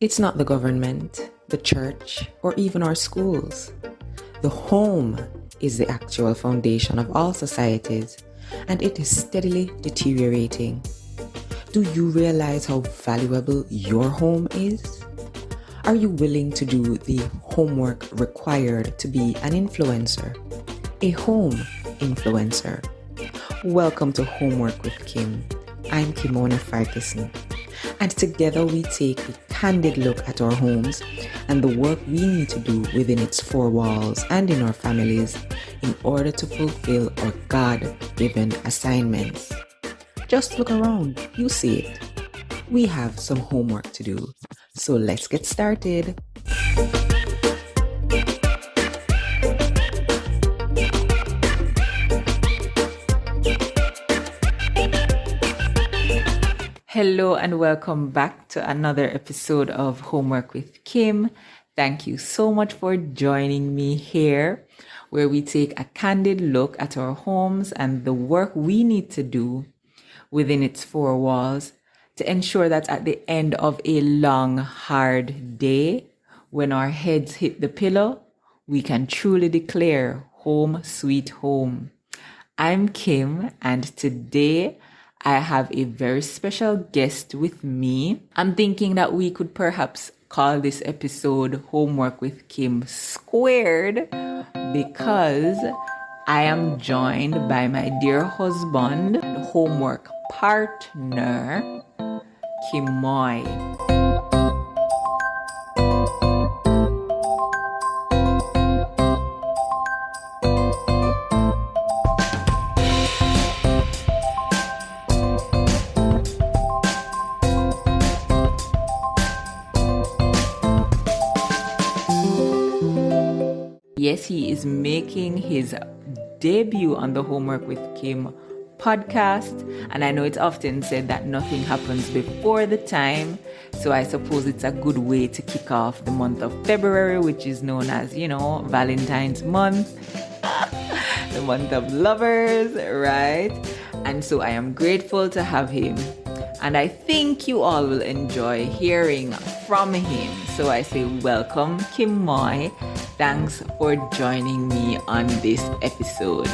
It's not the government, the church, or even our schools. The home is the actual foundation of all societies, and it is steadily deteriorating. Do you realize how valuable your home is? Are you willing to do the homework required to be an influencer? A home influencer. Welcome to Homework with Kim. I'm Kimmoy Ferguson, and together we take a candid look at our homes and the work we need to do within its four walls and in our families in order to fulfill our God-given assignments. Just look around, you see it. We have some homework to do, so let's get started. Hello and welcome back to another episode of Homework with Kim. Thank you so much for joining me here, where we take a candid look at our homes and the work we need to do within its four walls to ensure that at the end of a long, hard day, when our heads hit the pillow, we can truly declare home sweet home. I'm Kim, and today I have a very special guest with me. I'm thinking that we could perhaps call this episode Homework with Kim Squared, because I am joined by my dear husband and homework partner, Kimmoy. Yes, he is making his debut on the Homework with Kim podcast. And I know it's often said that nothing happens before the time. So I suppose it's a good way to kick off the month of February, which is known as, Valentine's month, the month of lovers, right? And so I am grateful to have him. And I think you all will enjoy hearing from him. So I say welcome, Kimmoy. Thanks for joining me on this episode.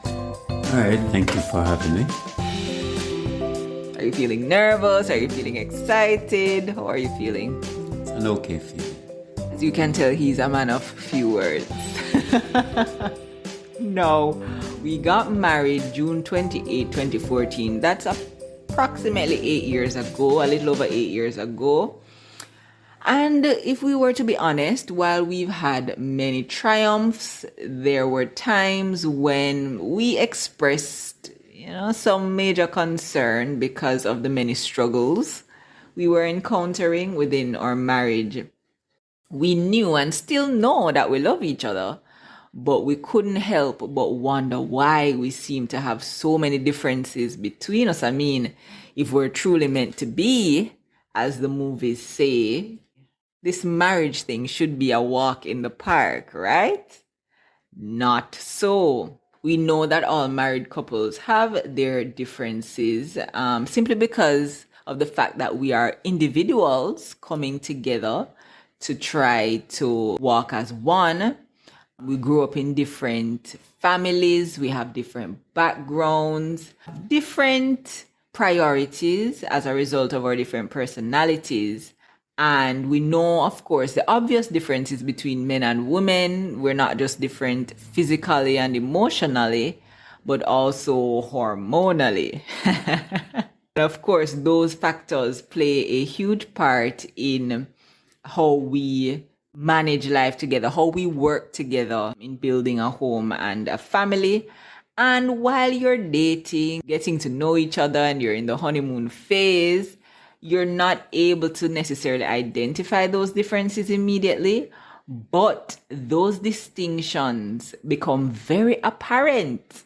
All right, thank you for having me. Are you feeling nervous? Are you feeling excited? How are you feeling? It's an okay feeling. As you can tell, he's a man of few words. No, we got married June 28, 2014. That's approximately 8 years ago, a little over 8 years ago. And if we were to be honest, while we've had many triumphs, there were times when we expressed, some major concern because of the many struggles we were encountering within our marriage. We knew and still know that we love each other, but we couldn't help but wonder why we seem to have so many differences between us. I mean, if we're truly meant to be, as the movies say, this marriage thing should be a walk in the park, right? Not so. We know that all married couples have their differences simply because of the fact that we are individuals coming together to try to walk as one. We grew up in different families. We have different backgrounds, different priorities as a result of our different personalities. And we know, of course, the obvious differences between men and women. We're not just different physically and emotionally, but also hormonally. Of course, those factors play a huge part in how we manage life together, how we work together in building a home and a family. And while you're dating, getting to know each other, and you're in the honeymoon phase, you're not able to necessarily identify those differences immediately, but those distinctions become very apparent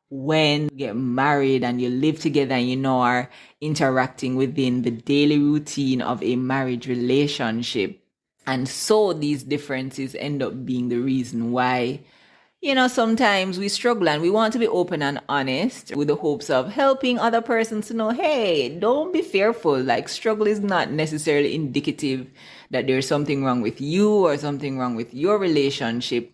when you get married and you live together and are interacting within the daily routine of a marriage relationship. And so these differences end up being the reason why sometimes we struggle, and we want to be open and honest with the hopes of helping other persons to know, hey, don't be fearful. Like, struggle is not necessarily indicative that there's something wrong with you or something wrong with your relationship.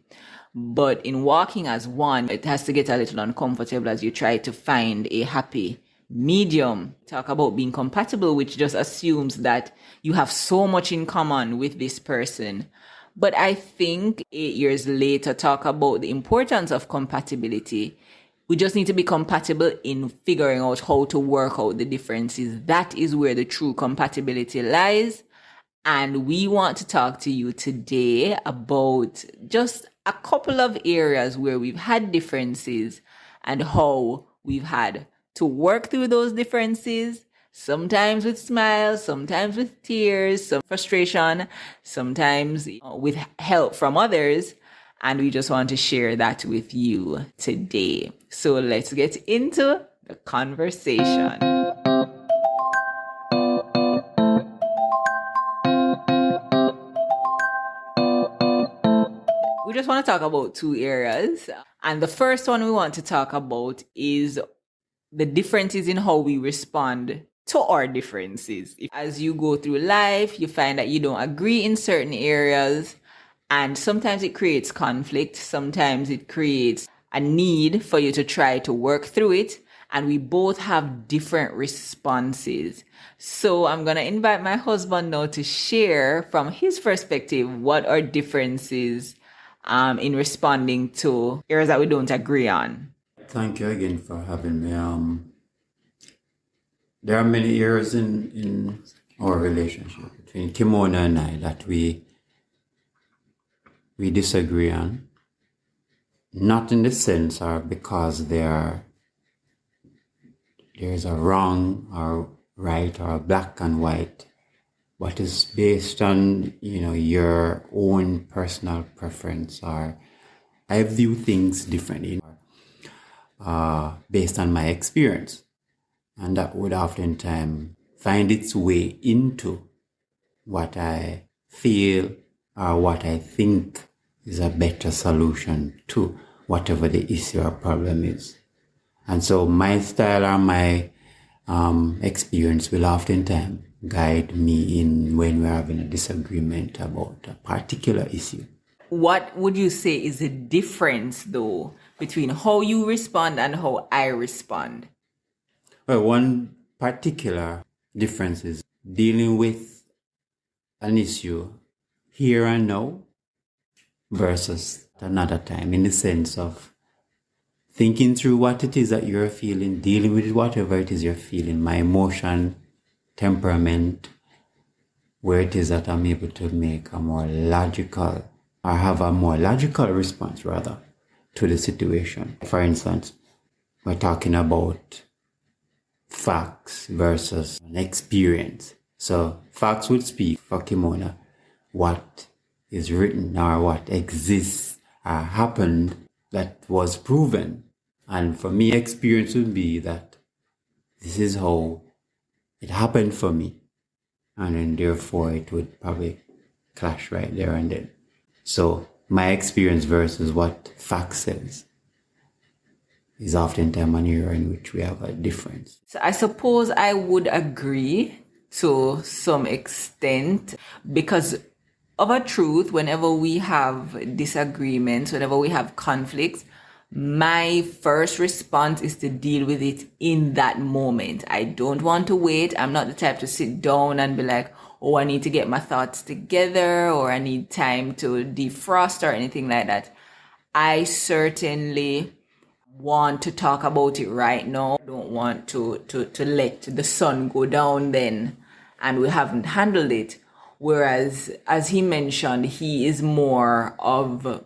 But in walking as one, it has to get a little uncomfortable as you try to find a happy medium. Talk about being compatible, which just assumes that you have so much in common with this person. But I think 8 years later, talk about the importance of compatibility. We just need to be compatible in figuring out how to work out the differences. That is where the true compatibility lies. And we want to talk to you today about just a couple of areas where we've had differences and how we've had to work through those differences, sometimes with smiles, sometimes with tears, some frustration, sometimes with help from others. And we just want to share that with you today. So let's get into the conversation. We just want to talk about two areas. And the first one we want to talk about is the differences in how we respond to our differences. As you go through life, you find that you don't agree in certain areas, and sometimes it creates conflict. Sometimes it creates a need for you to try to work through it. And we both have different responses. So I'm going to invite my husband now to share from his perspective what are differences in responding to areas that we don't agree on. Thank you again for having me. There are many areas in our relationship between Kimmoy and I that we disagree on. Not in the sense or because there's a wrong or right or black and white, but it's based on your own personal preference, or I view things differently based on my experience, and that would oftentimes find its way into what I feel or what I think is a better solution to whatever the issue or problem is. And so my style or my experience will oftentimes guide me in when we're having a disagreement about a particular issue. What would you say is the difference, though, between how you respond and how I respond? Well, one particular difference is dealing with an issue here and now versus another time, in the sense of thinking through what it is that you're feeling, dealing with whatever it is you're feeling, my emotion, temperament, where it is that I'm able to make a more logical, or have a more logical response rather to the situation. For instance, we're talking about facts versus an experience. So facts would speak for Kimona what is written or what exists or happened that was proven. And for me, experience would be that this is how it happened for me. And then therefore it would probably clash right there and then. So my experience versus what fact says is oftentimes an area in which we have a difference. So I suppose I would agree to some extent, because of a truth, whenever we have disagreements, whenever we have conflicts, my first response is to deal with it in that moment. I don't want to wait. I'm not the type to sit down and be like, oh, I need to get my thoughts together, or I need time to defrost or anything like that. I certainly want to talk about it right now. I don't want to let the sun go down then and we haven't handled it. Whereas, as he mentioned, he is more of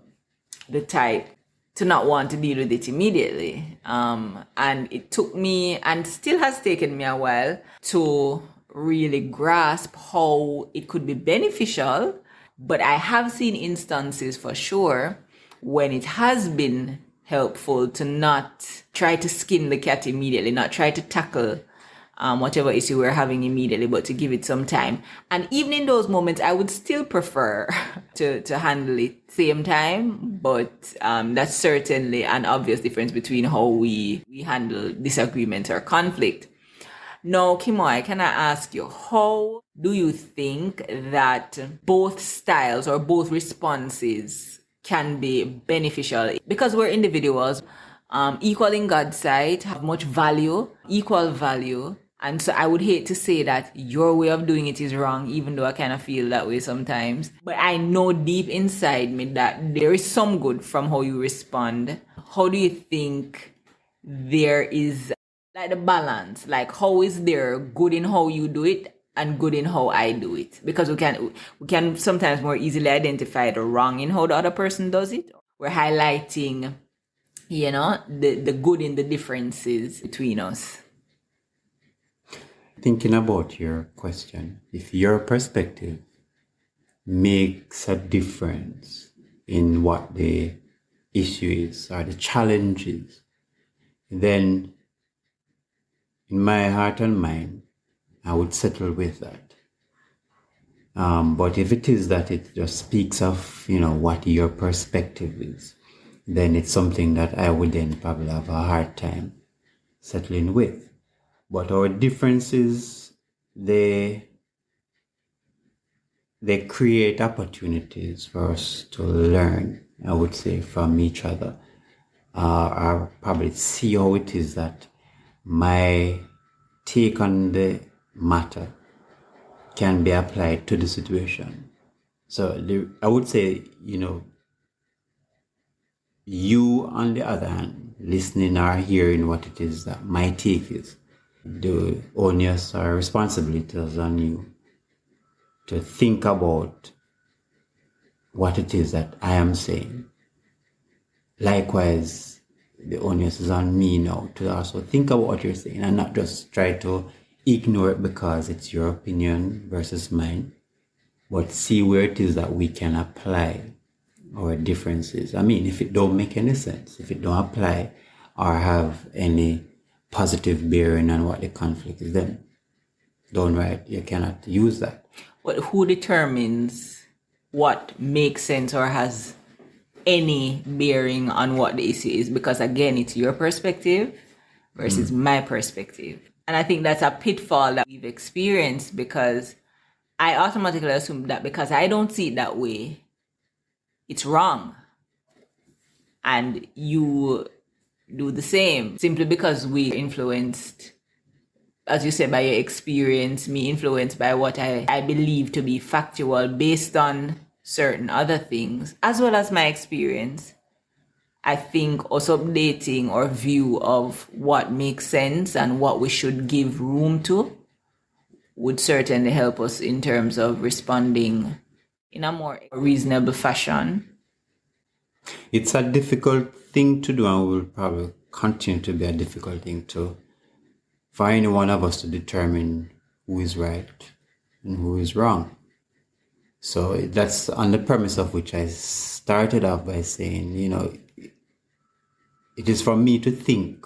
the type to not want to deal with it immediately. And it took me, and still has taken me a while, to really grasp how it could be beneficial. But I have seen instances for sure when it has been helpful to not try to skin the cat immediately, not try to tackle whatever issue we're having immediately, but to give it some time. And even in those moments, I would still prefer to handle it same time. But that's certainly an obvious difference between how we handle disagreement or conflict. Now, Kimmoy, can I ask you, how do you think that both styles or both responses can be beneficial? Because we're individuals, equal in God's sight, have much value, equal value. And so I would hate to say that your way of doing it is wrong, even though I kind of feel that way sometimes. But I know deep inside me that there is some good from how you respond. How do you think there is like the balance? Like, how is there good in how you do it and good in how I do it? Because we can sometimes more easily identify the wrong in how the other person does it. We're highlighting, the good in the differences between us. Thinking about your question, if your perspective makes a difference in what the issue is or the challenge is, then in my heart and mind, I would settle with that. But if it is that it just speaks of, what your perspective is, then it's something that I would then probably have a hard time settling with. But our differences, they create opportunities for us to learn, I would say, from each other. Or probably see how it is that my take on the matter can be applied to the situation. So I would say, you on the other hand, listening or hearing what it is that my take is, the onus or responsibility is on you to think about what it is that I am saying. Likewise, the onus is on me now to also think about what you're saying and not just try to ignore it because it's your opinion versus mine, but see where it is that we can apply our differences. I mean, if it don't make any sense, if it don't apply or have any positive bearing on what the conflict is, then don't write. You cannot use that. But who determines what makes sense or has any bearing on what the issue is? Because again, it's your perspective versus my perspective. And I think that's a pitfall that we've experienced, because I automatically assume that because I don't see it that way, it's wrong. And you do the same simply because we influenced, as you said, by your experience, me influenced by what I believe to be factual based on certain other things, as well as my experience. I think also updating our view of what makes sense and what we should give room to would certainly help us in terms of responding in a more reasonable fashion. It's a difficult thing to do, and will probably continue to be a difficult thing for any one of us to determine who is right and who is wrong. So that's on the premise of which I started off by saying, it is for me to think.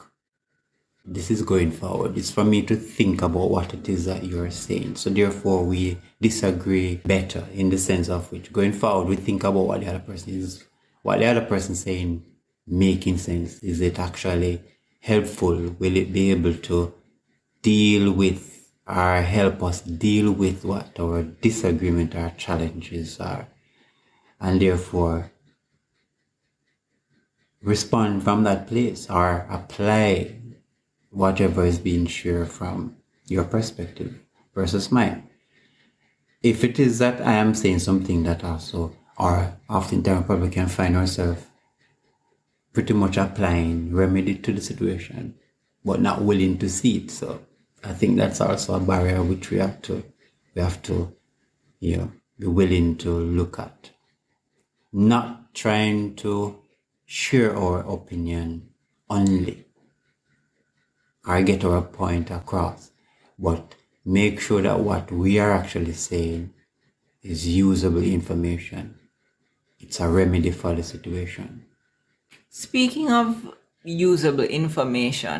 This is going forward. It's for me to think about what it is that you're saying. So therefore, we disagree better in the sense of which going forward, we think about what the other person is saying making sense. Is it actually helpful? Will it be able to deal with or help us deal with what our disagreement or challenges are? And therefore, respond from that place or apply whatever is being shared from your perspective versus mine. If it is that I am saying something that also, or oftentimes probably can find ourselves pretty much applying remedy to the situation, but not willing to see it. So I think that's also a barrier which we have to be willing to look at. Not trying to share our opinion only or get our point across, but make sure that what we are actually saying is usable information. It's a remedy for the situation. Speaking of usable information,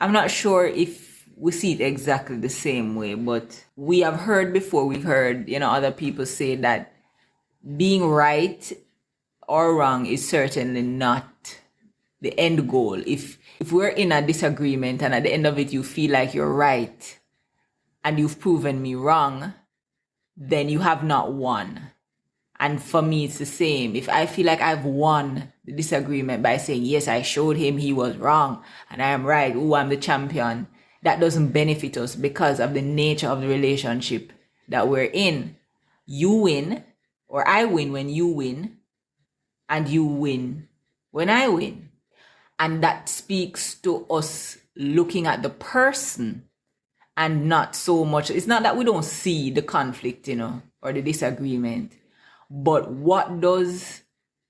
I'm not sure if we see it exactly the same way, but we've heard other people say that being right or wrong is certainly not the end goal. If we're in a disagreement and at the end of it you feel like you're right, and you've proven me wrong, then you have not won. And for me, it's the same. If I feel like I've won the disagreement by saying, yes, I showed him he was wrong and I am right, oh, I'm the champion, that doesn't benefit us because of the nature of the relationship that we're in. You win, or I win when you win, and you win when I win. And that speaks to us looking at the person and not so much. It's not that we don't see the conflict, or the disagreement, but what does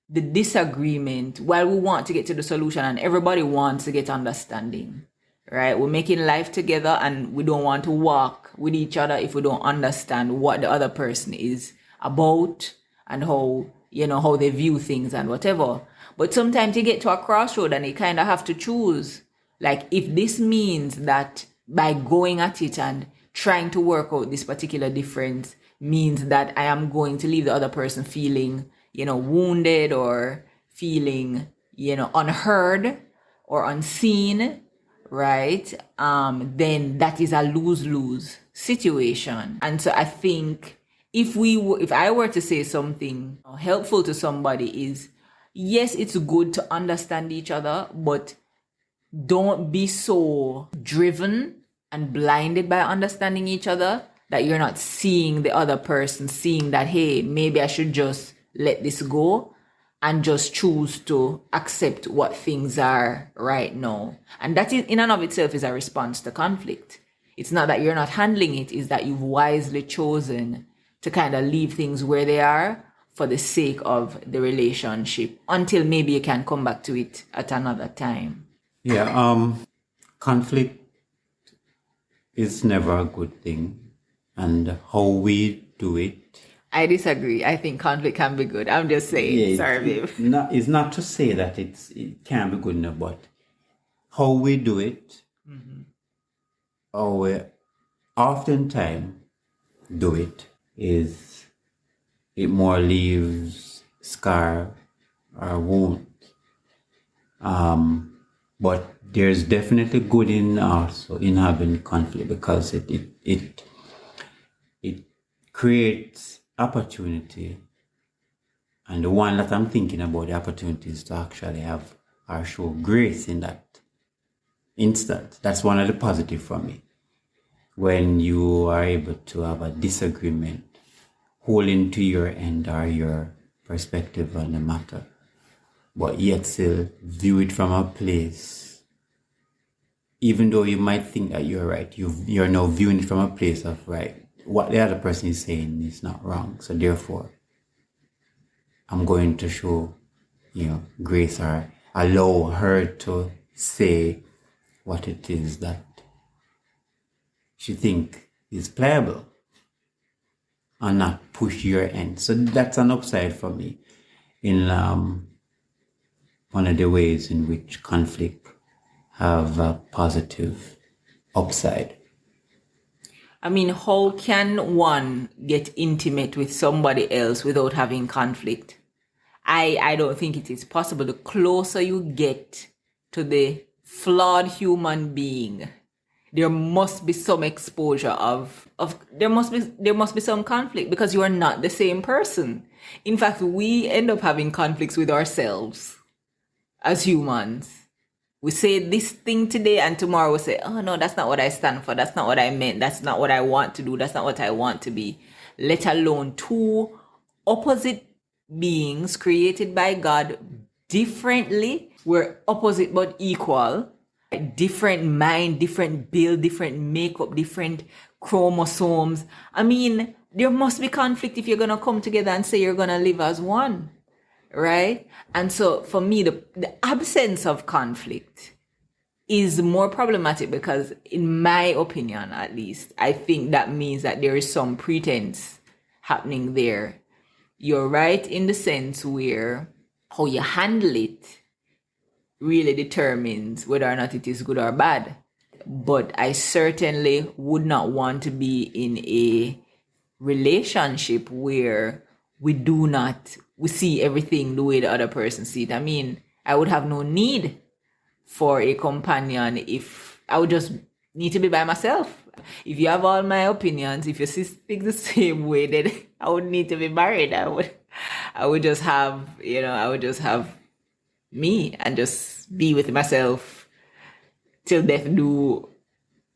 the disagreement, while we want to get to the solution and everybody wants to get understanding, right? We're making life together and we don't want to walk with each other if we don't understand what the other person is about and how they view things and whatever. But sometimes you get to a crossroad and you kind of have to choose. Like, if this means that by going at it and trying to work out this particular difference means that I am going to leave the other person feeling, wounded or feeling, unheard or unseen, right? Then that is a lose-lose situation. And so I think if I were to say something helpful to somebody is, yes, it's good to understand each other, but don't be so driven and blinded by understanding each other that you're not seeing the other person, seeing that, hey, maybe I should just let this go and just choose to accept what things are right now. And that is, in and of itself, is a response to conflict. It's not that you're not handling it, it's that you've wisely chosen to kind of leave things where they are for the sake of the relationship until maybe you can come back to it at another time. Yeah, conflict is never a good thing. And how we do it. I disagree. I think conflict can be good. I'm just saying. Yeah, sorry, babe. It's not to say that it can be good enough, but how we do it, or we oftentimes do it, is it more leaves scar or wound. But there's definitely good in also in having conflict because it creates opportunity. And the one that I'm thinking about, the opportunity is to actually have or show grace in that instant. That's one of the positive for me. When you are able to have a disagreement, holding to your end or your perspective on the matter, but yet still view it from a place, even though you might think that you're right, you're now viewing it from a place of right. What the other person is saying is not wrong. So therefore, I'm going to show, grace or allow her to say what it is that she think is pliable and not push your end. So that's an upside for me in one of the ways in which conflict have a positive upside. I mean, how can one get intimate with somebody else without having conflict? I don't think it is possible. The closer you get to the flawed human being, there must be some exposure of there must be some conflict because you are not the same person. In fact, we end up having conflicts with ourselves as humans. We say this thing today and tomorrow we say, oh no, that's not what I stand for. That's not what I meant. That's not what I want to do. That's not what I want to be. Let alone two opposite beings created by God differently. We're opposite but equal. Different mind, different build, different makeup, different chromosomes. I mean, there must be conflict if you're going to come together and say you're going to live as one. Right? And so for me, the absence of conflict is more problematic because in my opinion, at least, I think that means that there is some pretense happening there. You're right in the sense where how you handle it really determines whether or not it is good or bad. But I certainly would not want to be in a relationship where we see everything the way the other person sees it. I mean, I would have no need for a companion if I would just need to be by myself. If you have all my opinions, if you think the same way, then I would need to be married. I would just have, I would just have me and just be with myself till death do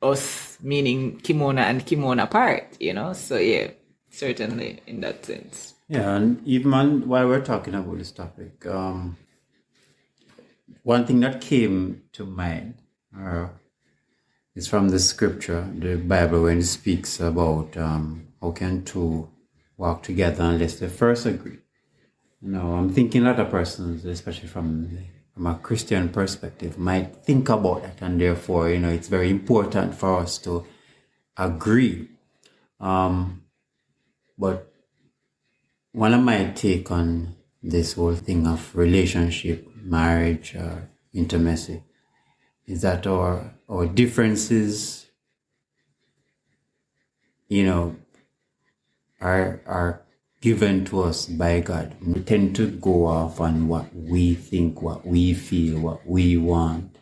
us, meaning Kimona and Kimona apart, So yeah, certainly in that sense. Yeah, and even while we're talking about this topic, one thing that came to mind is from the scripture, the Bible, when it speaks about how can two walk together unless they first agree. I'm thinking a lot of persons, especially from a Christian perspective, might think about that, and therefore, it's very important for us to agree. But one of my take on this whole thing of relationship, marriage, or intimacy is that our differences, are given to us by God. We tend to go off on what we think, what we feel, what we want,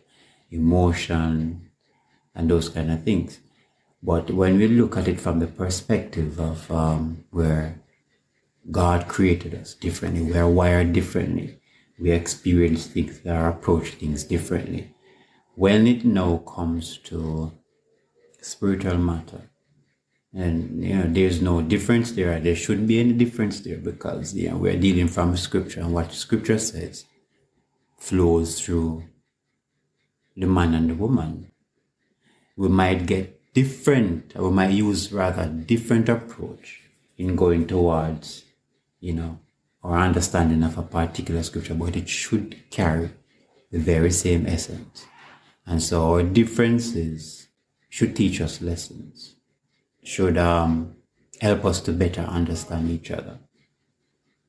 emotion, and those kind of things. But when we look at it from the perspective of where God created us differently, we are wired differently, we experience things or approach things differently. When it now comes to spiritual matter, and there's no difference there. There shouldn't be any difference there, because we're dealing from scripture, and what scripture says flows through the man and the woman. We might get different, or we might use rather different approach in going towards our understanding of a particular scripture, but it should carry the very same essence. And so our differences should teach us lessons, should help us to better understand each other.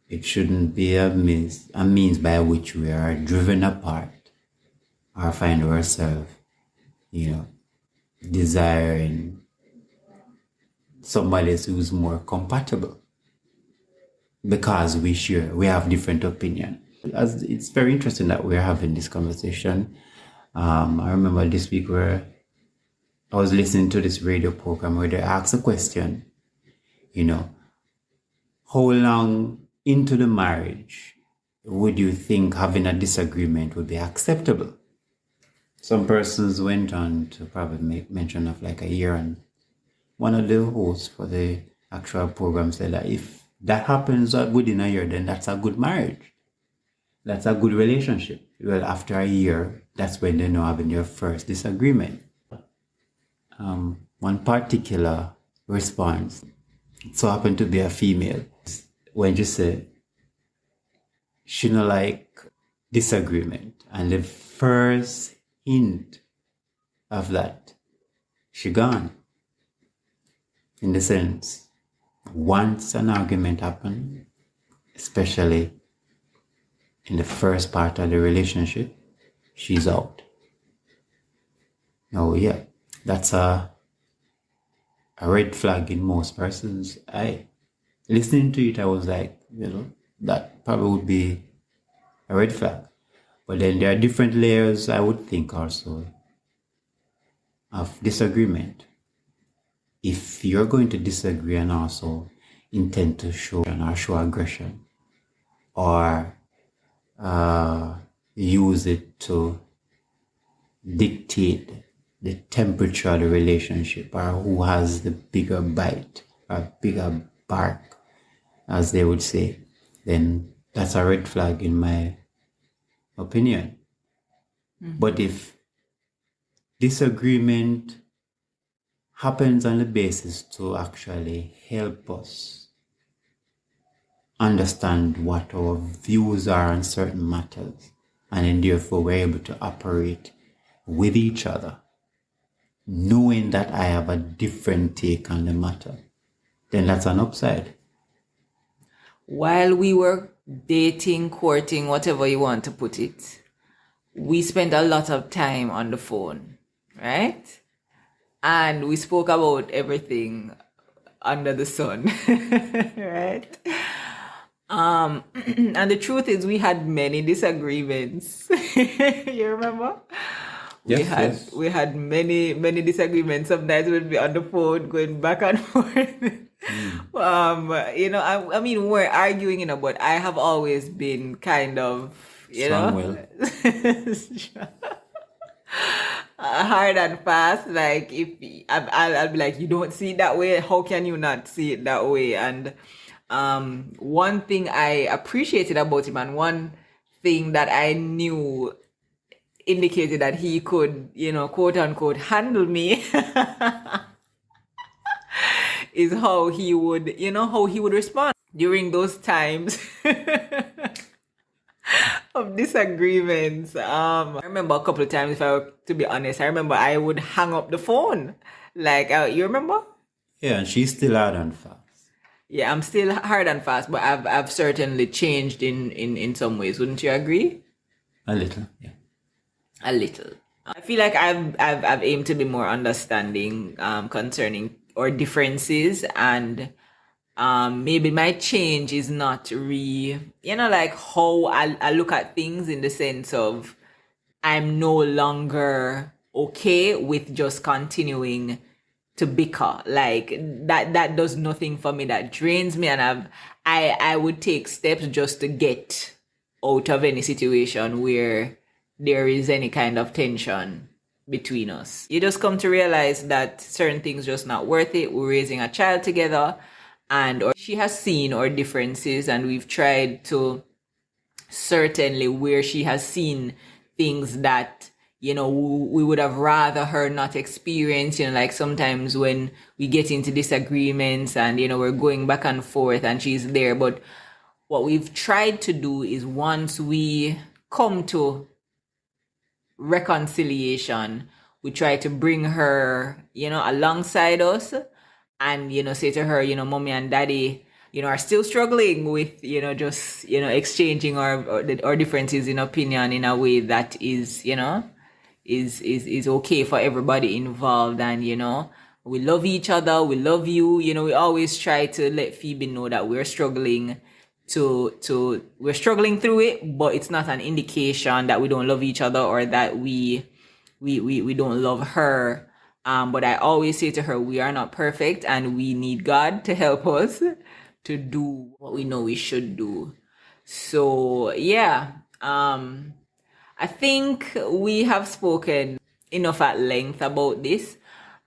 It shouldn't be a means by which we are driven apart or find ourselves, desiring somebody else who's more compatible because we have different opinion. It's very interesting that we're having this conversation. I remember this week where I was listening to this radio program where they asked a question, how long into the marriage would you think having a disagreement would be acceptable? Some persons went on to probably make mention of like a year, and one of the hosts for the actual program said that if that happens within a year, then that's a good marriage. That's a good relationship. Well, after a year, that's when they're now having their first disagreement. One particular response, it so happened to be a female, when she said she don't like disagreement, and the first hint of that, she gone. In the sense, once an argument happened, especially in the first part of the relationship, she's out. Oh yeah, that's a red flag in most persons' eye. Listening to it, I was like, that probably would be a red flag. But then there are different layers, I would think, also, of disagreement. If you're going to disagree and also intend to show aggression, or use it to dictate the temperature of the relationship, or who has the bigger bite or bigger bark, as they would say, then that's a red flag in my opinion. Mm-hmm. But if disagreement happens on the basis to actually help us understand what our views are on certain matters, and then therefore we're able to operate with each other, knowing that I have a different take on the matter, then that's an upside. While we were dating, courting, whatever you want to put it, we spent a lot of time on the phone, right? And we spoke about everything under the sun, right? And the truth is we had many disagreements. You remember? Yes, yes. We had many disagreements. Sometimes we'd be on the phone going back and forth. I mean, we're arguing, but I have always been kind of, Strong will. hard and fast. Like if I'll be like, you don't see it that way. How can you not see it that way? And one thing I appreciated about him, and one thing that I knew indicated that he could, quote unquote, handle me, is how he would respond during those times of disagreements. I remember a couple of times, if I were to be honest, I remember I would hang up the phone. Like, you remember? Yeah, and she's still hard and fast. Yeah, I'm still hard and fast, but I've certainly changed in some ways. Wouldn't you agree? A little, yeah. A little. I feel like I've aimed to be more understanding concerning our differences, and maybe my change is not like how I look at things, in the sense of I'm no longer okay with just continuing to bicker. Like that does nothing for me. That drains me, and I would take steps just to get out of any situation where there is any kind of tension between us. You just come to realize that certain things just not worth it. We're raising a child together, or she has seen our differences, and we've tried to, certainly where she has seen things that we would have rather her not experience. Like sometimes when we get into disagreements and we're going back and forth and she's there, but what we've tried to do is, once we come to reconciliation, we try to bring her alongside us, and say to her, mommy and daddy are still struggling with just exchanging our differences in opinion in a way that is is okay for everybody involved. And we love each other, we love you. We always try to let Phoebe know that we're struggling we're struggling through it, but it's not an indication that we don't love each other, or that we don't love her. But I always say to her, we are not perfect, and we need God to help us to do what we know we should do. So yeah, I think we have spoken enough at length about this.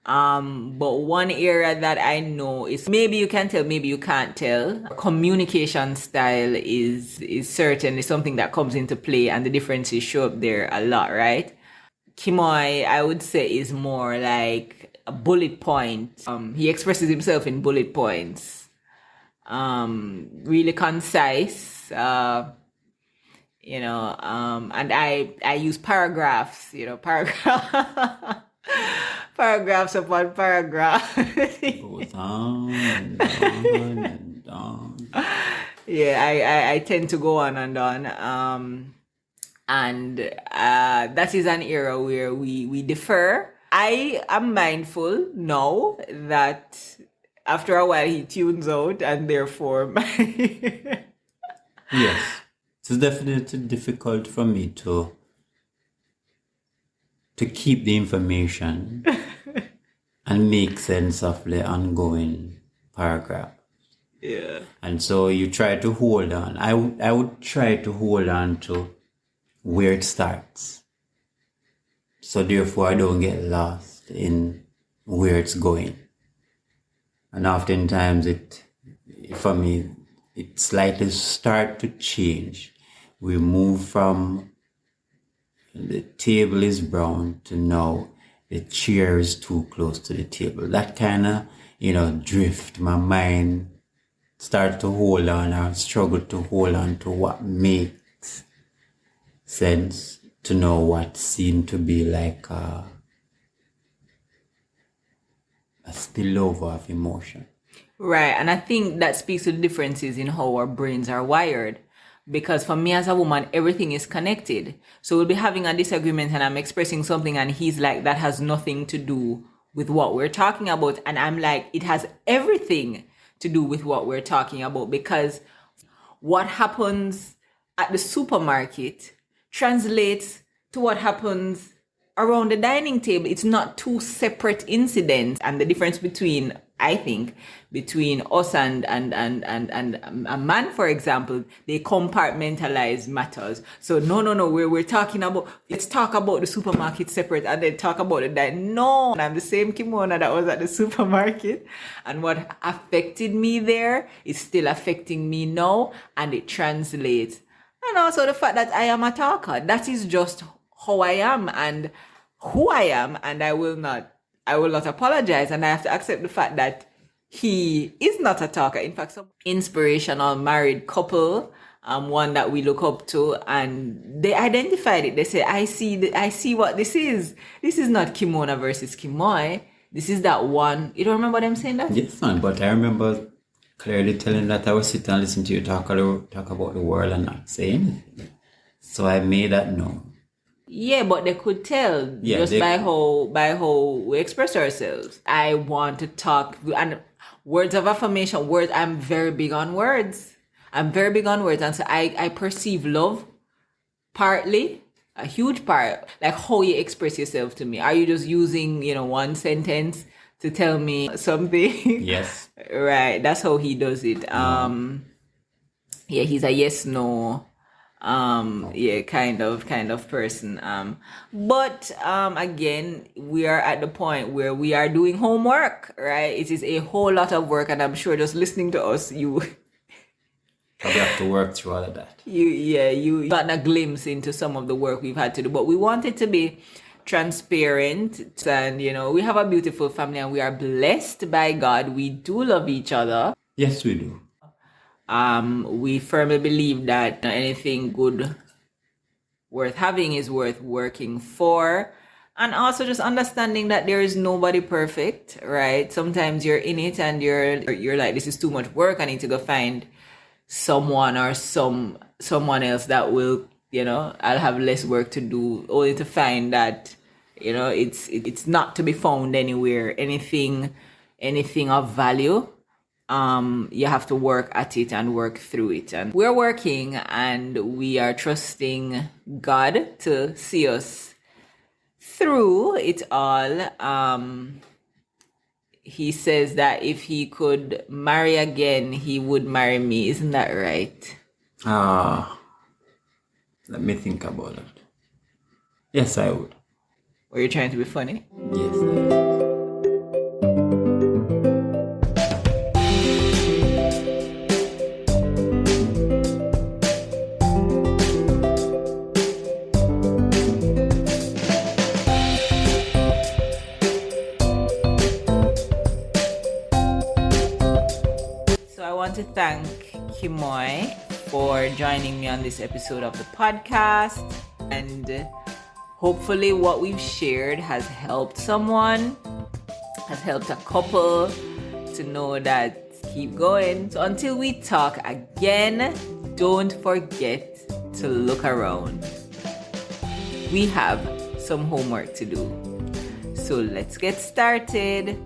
But one area that I know is, maybe you can tell, maybe you can't tell, communication style is certainly something that comes into play, and the differences show up there a lot, right? Kimmoy, I would say, is more like a bullet point. He expresses himself in bullet points. Really concise. And I use paragraphs. Paragraphs upon paragraph. Goes on and on and on. Yeah, I tend to go on and on. And that is an era where we differ. I am mindful now that after a while he tunes out, and therefore Yes, it's definitely difficult for me to keep the information and make sense of the ongoing paragraph. Yeah. And so you try to hold on. I would try to hold on to where it starts. So therefore I don't get lost in where it's going. And oftentimes for me, it slightly start to change. We move from the table is brown to now the chair is too close to the table. That kind of, drift. My mind start to hold on, or struggle to hold on to what makes sense, to know what seemed to be like a spillover of emotion. Right, and I think that speaks to the differences in how our brains are wired. Because for me as a woman, everything is connected. So we'll be having a disagreement and I'm expressing something and he's like, that has nothing to do with what we're talking about. And I'm like, it has everything to do with what we're talking about, because what happens at the supermarket translates to what happens around the dining table. It's not two separate incidents. And the difference between, I think, between us and a man, for example, they compartmentalize matters. So no, we're talking about, let's talk about the supermarket separate and then talk about the dining. No, I'm the same Kimona that was at the supermarket, and what affected me there is still affecting me now, and it translates. And also the fact that I am a talker, that is just how I am and who I am, and I will not apologize, and I have to accept the fact that he is not a talker. In fact, some inspirational married couple, one that we look up to, and they identified it. They say, I see what this is. This is not Kimona versus Kimmoy. This is that one. You don't remember them saying that? Yes, man, but I remember clearly telling that I was sitting and listening to you talk about the world and not saying anything. So I made that known. Yeah, but they could tell by how we express ourselves. I want to talk, and words of affirmation, words. I'm very big on words. And so I perceive love partly, a huge part, like how you express yourself to me. Are you just using, one sentence to tell me something? Yes. Right. That's how he does it. Yeah, he's a yes, no. Kind of person. But again, we are at the point where we are doing homework, right? It is a whole lot of work, and I'm sure just listening to us, you probably have to work through all of that. You got a glimpse into some of the work we've had to do, but we wanted to be transparent, and we have a beautiful family, and we are blessed by God. We do love each other. Yes, we do. We firmly believe that anything good worth having is worth working for. And also just understanding that there is nobody perfect, right? Sometimes you're in it and you're like, this is too much work. I need to go find someone or someone else that will, I'll have less work to do, only to find that, it's not to be found anywhere. Anything of value. You have to work at it and work through it. And we're working, and we are trusting God to see us through it all. He says that if he could marry again, he would marry me. Isn't that right? Let me think about it. Yes, I would. Were you trying to be funny? Yes, I would. To thank Kimmoy for joining me on this episode of the podcast, and hopefully what we've shared has helped someone, has helped a couple to know that keep going. So until we talk again, don't forget to look around. We have some homework to do, so let's get started.